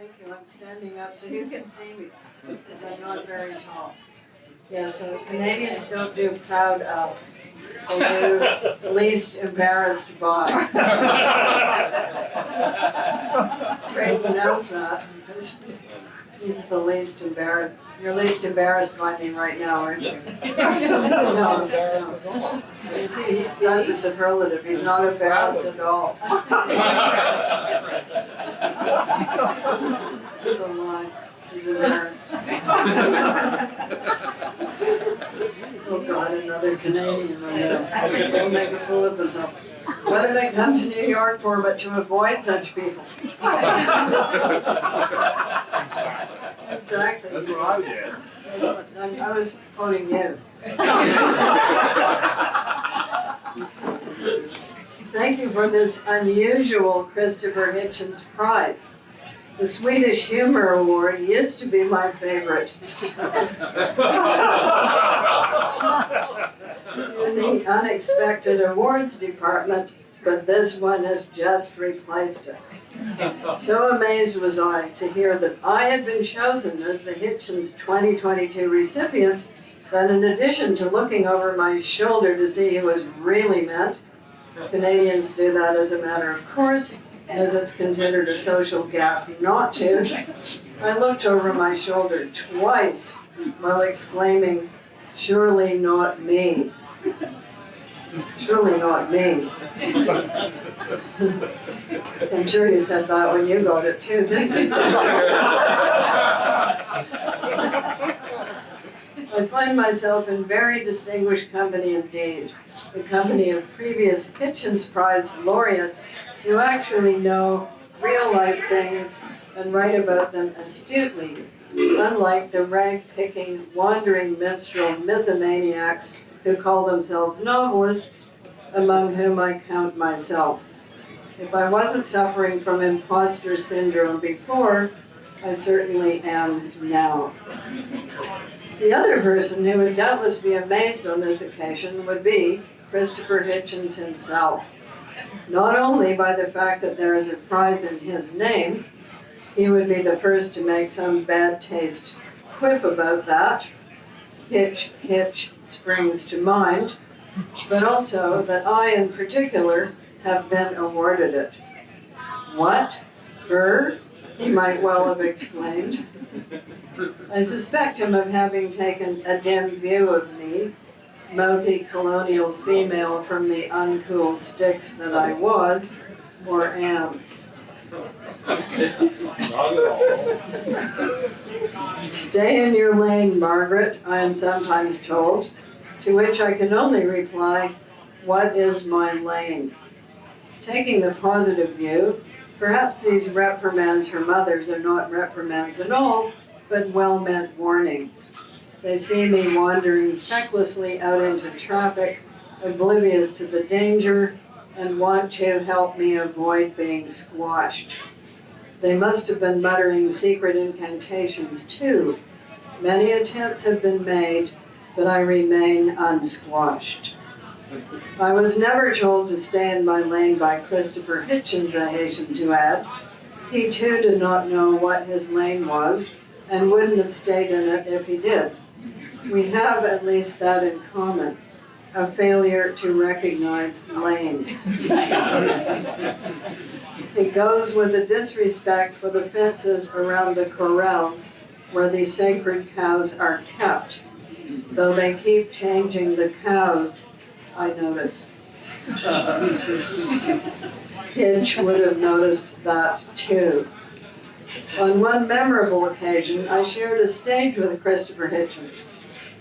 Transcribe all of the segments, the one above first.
Thank you. I'm standing up so you can see me because I'm not very tall. Yeah, so Canadians don't do proud of. They do least embarrassed by. Braden knows that because he's the least embarrassed. You're least embarrassed by me right now, aren't you? No. You see, that's a superlative. He's not embarrassed at all. It's a lie. He's embarrassed. Oh God, another Canadian right now. He'll make a fool of himself. What did I come to New York for but to avoid such people? Exactly. That's what I did. I was quoting you. Thank you for this unusual Christopher Hitchens Prize. The Swedish Humor Award used to be my favorite. In the unexpected awards department, but this one has just replaced it. So amazed was I to hear that I had been chosen as the Hitchens 2022 recipient that in addition to looking over my shoulder to see who was really meant, Canadians do that as a matter of course, as it's considered a social gap not to, I looked over my shoulder twice while exclaiming, "Surely not me. Surely not me." I'm sure you said that when you got it too, didn't you? I find myself in very distinguished company indeed, the company of previous Hitchens Prize laureates who actually know real-life things and write about them astutely, unlike the rag-picking, wandering minstrel mythomaniacs who call themselves novelists, among whom I count myself. If I wasn't suffering from imposter syndrome before, I certainly am now. The other person who would doubtless be amazed on this occasion would be Christopher Hitchens himself. Not only by the fact that there is a prize in his name, he would be the first to make some bad taste quip about that. Hitch, hitch springs to mind, but also that I in particular have been awarded it. What? Her? He might well have exclaimed. I suspect him of having taken a dim view of me, mouthy colonial female from the uncool sticks that I was, or am. Stay in your lane, Margaret, I am sometimes told, to which I can only reply, what is my lane? Taking the positive view, perhaps these reprimands from others are not reprimands at all, but well-meant warnings. They see me wandering fecklessly out into traffic, oblivious to the danger, and want to help me avoid being squashed. They must have been muttering secret incantations too. Many attempts have been made, but I remain unsquashed. I was never told to stay in my lane by Christopher Hitchens, I hasten to add. He too did not know what his lane was, and wouldn't have stayed in it if he did. We have at least that in common, a failure to recognize lanes. It goes with a disrespect for the fences around the corrals where the sacred cows are kept. Though they keep changing the cows, I notice. Hitch would have noticed that too. On one memorable occasion, I shared a stage with Christopher Hitchens.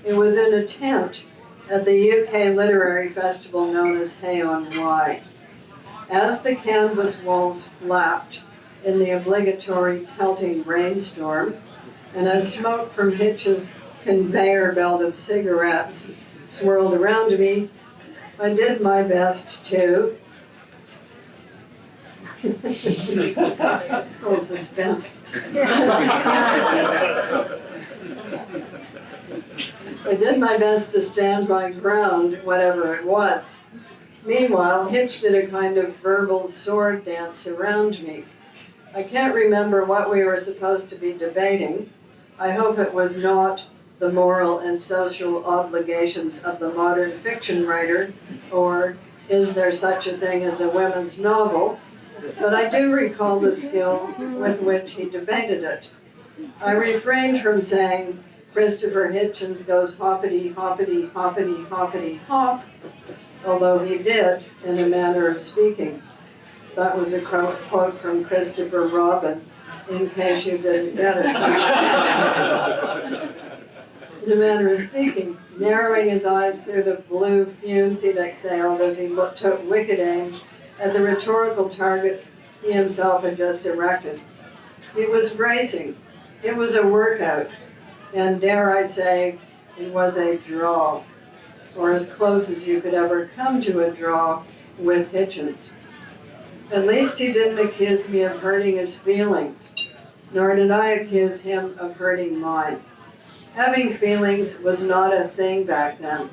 It was in a tent at the UK literary festival known as Hay on Wye. As the canvas walls flapped in the obligatory pelting rainstorm, and as smoke from Hitch's conveyor belt of cigarettes swirled around me, I did my best to it's called suspense. I did my best to stand my ground, whatever it was. Meanwhile, Hitch did a kind of verbal sword dance around me. I can't remember what we were supposed to be debating. I hope it was not the moral and social obligations of the modern fiction writer, or is there such a thing as a women's novel? But I do recall the skill with which he debated it. I refrained from saying, Christopher Hitchens goes hoppity, hoppity, hoppity, hoppity, hop, although he did, in a manner of speaking. That was a quote from Christopher Robin, in case you didn't get it. In a manner of speaking, narrowing his eyes through the blue fumes he'd exhaled as he took wicked aim at the rhetorical targets he himself had just erected. It was bracing. It was a workout. And dare I say, it was a draw, or as close as you could ever come to a draw with Hitchens. At least he didn't accuse me of hurting his feelings, nor did I accuse him of hurting mine. Having feelings was not a thing back then.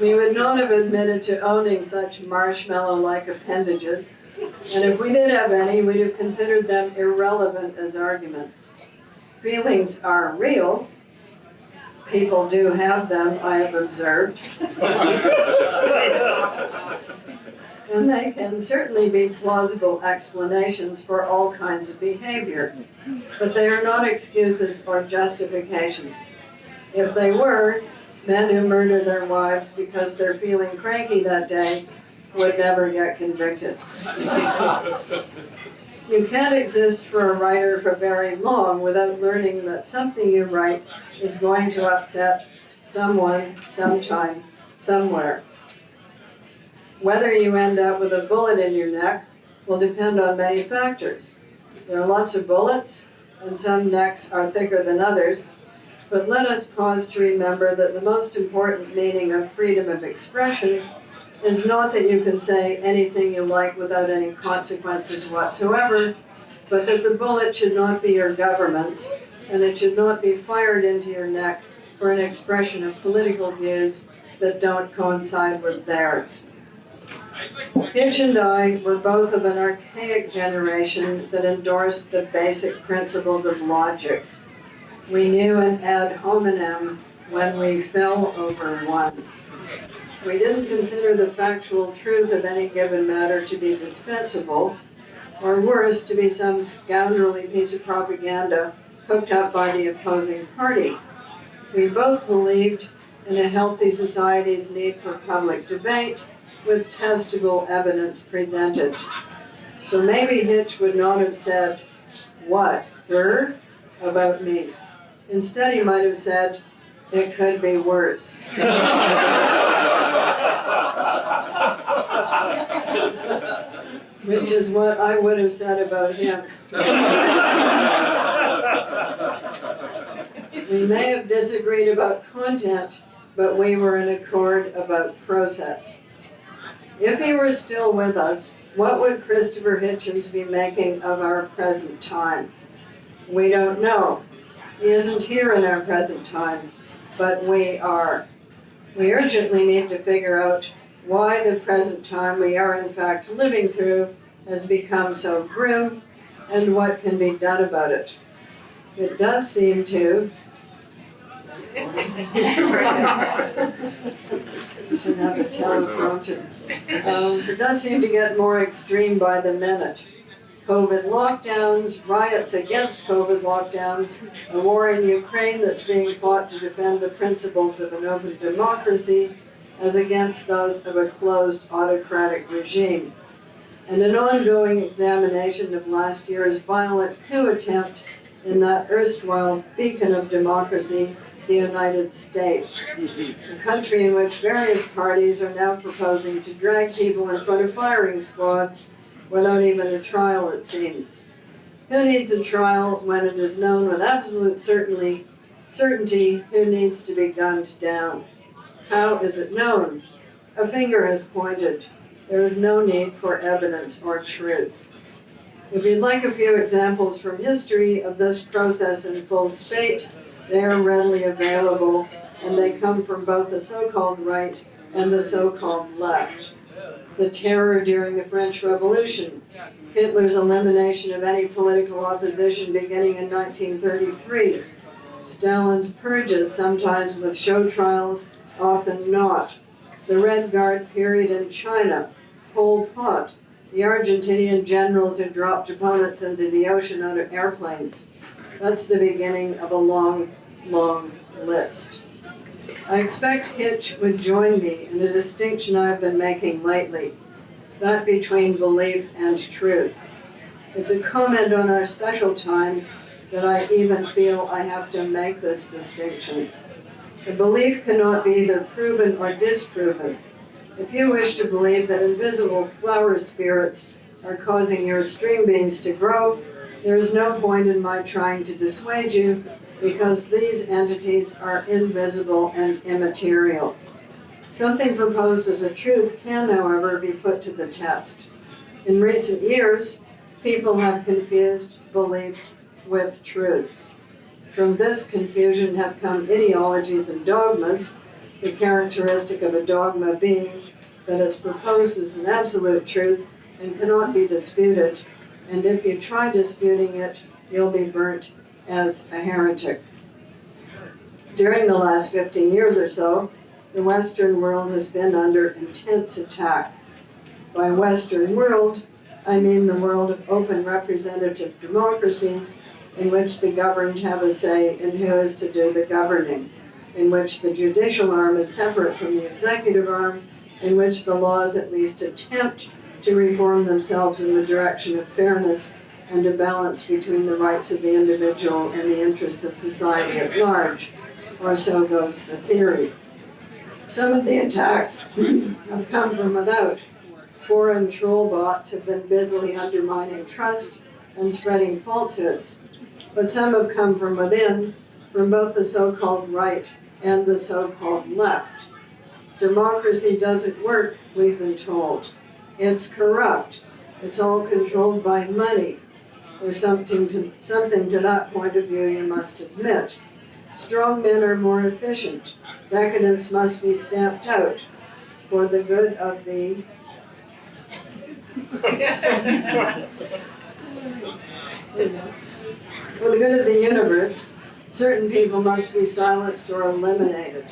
We would not have admitted to owning such marshmallow-like appendages, and if we did have any, we'd have considered them irrelevant as arguments. Feelings are real. People do have them, I have observed. And they can certainly be plausible explanations for all kinds of behavior, but they are not excuses or justifications. If they were, men who murder their wives because they're feeling cranky that day would never get convicted. You can't exist for a writer for very long without learning that something you write is going to upset someone, sometime, somewhere. Whether you end up with a bullet in your neck will depend on many factors. There are lots of bullets, and some necks are thicker than others, but let us pause to remember that the most important meaning of freedom of expression is not that you can say anything you like without any consequences whatsoever, but that the bullet should not be your government's, and it should not be fired into your neck for an expression of political views that don't coincide with theirs. Hitch and I were both of an archaic generation that endorsed the basic principles of logic. We knew an ad hominem when we fell over one. We didn't consider the factual truth of any given matter to be dispensable, or worse, to be some scoundrelly piece of propaganda hooked up by the opposing party. We both believed in a healthy society's need for public debate with testable evidence presented. So maybe Hitch would not have said, "What, her?" about me. Instead, he might have said, "It could be worse." Which is what I would have said about him. We may have disagreed about content, but we were in accord about process. If he were still with us, what would Christopher Hitchens be making of our present time? We don't know. He isn't here in our present time, but we are. We urgently need to figure out why the present time we are in fact living through has become so grim and what can be done about it. It does seem to should have a teleprompter. It does seem to get more extreme by the minute. COVID lockdowns, riots against COVID lockdowns, a war in Ukraine that's being fought to defend the principles of an open democracy as against those of a closed autocratic regime, and an ongoing examination of last year's violent coup attempt in that erstwhile beacon of democracy, the United States, a country in which various parties are now proposing to drag people in front of firing squads without even a trial, it seems. Who needs a trial when it is known with absolute certainty who needs to be gunned down? How is it known? A finger has pointed. There is no need for evidence or truth. If you'd like a few examples from history of this process in full spate, they are readily available, and they come from both the so-called right and the so-called left. The terror during the French Revolution, Hitler's elimination of any political opposition beginning in 1933, Stalin's purges, sometimes with show trials, often not, the Red Guard period in China, Pol Pot, the Argentinian generals who dropped opponents into the ocean out of airplanes. That's the beginning of a long, long list. I expect Hitch would join me in a distinction I've been making lately, that between belief and truth. It's a comment on our special times that I even feel I have to make this distinction. A belief cannot be either proven or disproven. If you wish to believe that invisible flower spirits are causing your string beans to grow, there is no point in my trying to dissuade you, because these entities are invisible and immaterial. Something proposed as a truth can, however, be put to the test. In recent years, people have confused beliefs with truths. From this confusion have come ideologies and dogmas, the characteristic of a dogma being that it's proposed as an absolute truth and cannot be disputed, and if you try disputing it, you'll be burnt as a heretic. During the last 15 years or so, the Western world has been under intense attack. By Western world, I mean the world of open representative democracies in which the governed have a say in who is to do the governing, in which the judicial arm is separate from the executive arm, in which the laws at least attempt to reform themselves in the direction of fairness and a balance between the rights of the individual and the interests of society at large, or so goes the theory. Some of the attacks have come from without. Foreign troll bots have been busily undermining trust and spreading falsehoods, but some have come from within, from both the so-called right and the so-called left. Democracy doesn't work, we've been told. It's corrupt. It's all controlled by money. There's something to that point of view, you must admit. Strong men are more efficient. Decadence must be stamped out for the good of the for the good of the universe. Certain people must be silenced or eliminated.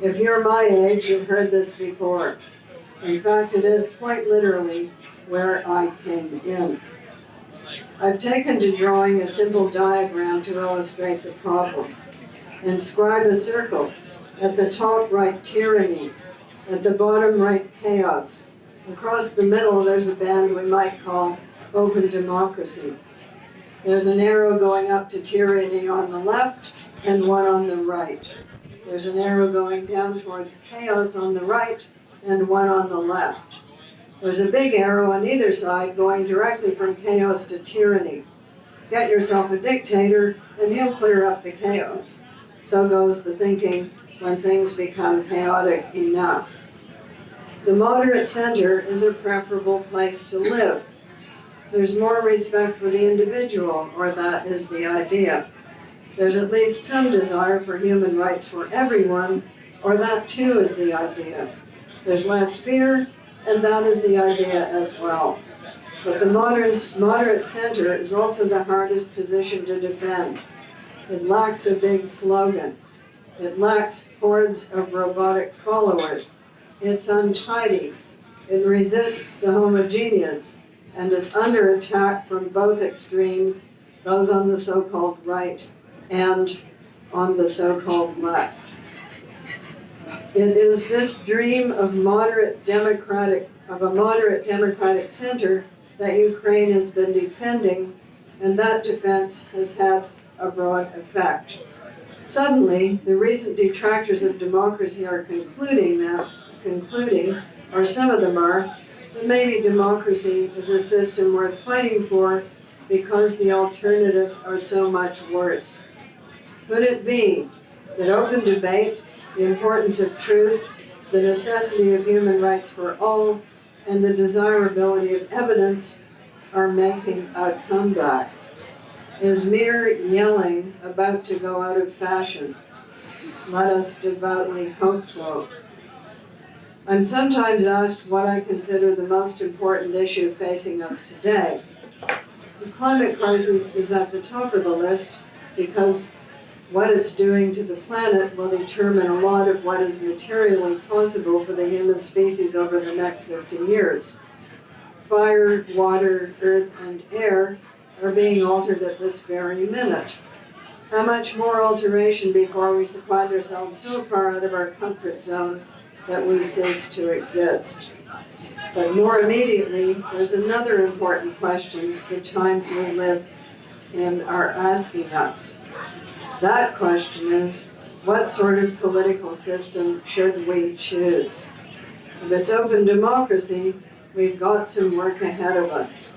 If you're my age, you've heard this before. In fact, it is quite literally where I came in. I've taken to drawing a simple diagram to illustrate the problem. Inscribe a circle. At the top, write tyranny. At the bottom, write chaos. Across the middle, there's a band we might call open democracy. There's an arrow going up to tyranny on the left and one on the right. There's an arrow going down towards chaos on the right and one on the left. There's a big arrow on either side going directly from chaos to tyranny. Get yourself a dictator and he'll clear up the chaos. So goes the thinking when things become chaotic enough. The moderate center is a preferable place to live. There's more respect for the individual, or that is the idea. There's at least some desire for human rights for everyone, or that too is the idea. There's less fear, and that is the idea as well. But the moderate center is also the hardest position to defend. It lacks a big slogan. It lacks hordes of robotic followers. It's untidy. It resists the homogeneous, and it's under attack from both extremes, those on the so-called right and on the so-called left. It is this dream of a moderate democratic center that Ukraine has been defending, and that defense has had a broad effect. Suddenly, the recent detractors of democracy are concluding, or some of them are, that maybe democracy is a system worth fighting for because the alternatives are so much worse. Could it be that open debate, the importance of truth, the necessity of human rights for all, and the desirability of evidence are making a comeback? Is mere yelling about to go out of fashion? Let us devoutly hope so. I'm sometimes asked what I consider the most important issue facing us today. The climate crisis is at the top of the list because what it's doing to the planet will determine a lot of what is materially possible for the human species over the next 50 years. Fire, water, earth, and air are being altered at this very minute. How much more alteration before we find ourselves so far out of our comfort zone that we cease to exist? But more immediately, there's another important question the times we live in are asking us. That question is, what sort of political system should we choose? If it's open democracy, we've got some work ahead of us.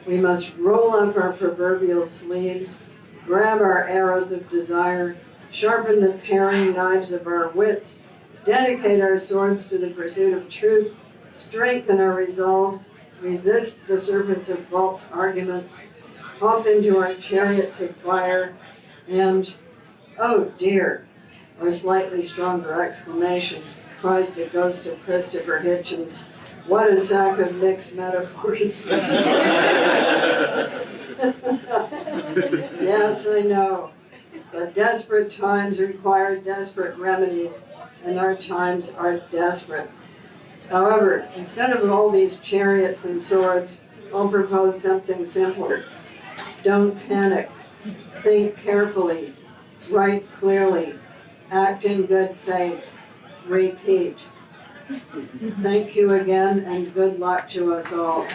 We must roll up our proverbial sleeves, grab our arrows of desire, sharpen the paring knives of our wits, dedicate our swords to the pursuit of truth, strengthen our resolves, resist the serpents of false arguments, hop into our chariots of fire, and, oh dear, or slightly stronger exclamation, cries the ghost of Christopher Hitchens, what a sack of mixed metaphors. Yes, I know, but desperate times require desperate remedies, and our times are desperate. However, instead of all these chariots and swords, I'll propose something simpler. Don't panic. Think carefully. Write clearly. Act in good faith. Repeat. Thank you again, and good luck to us all.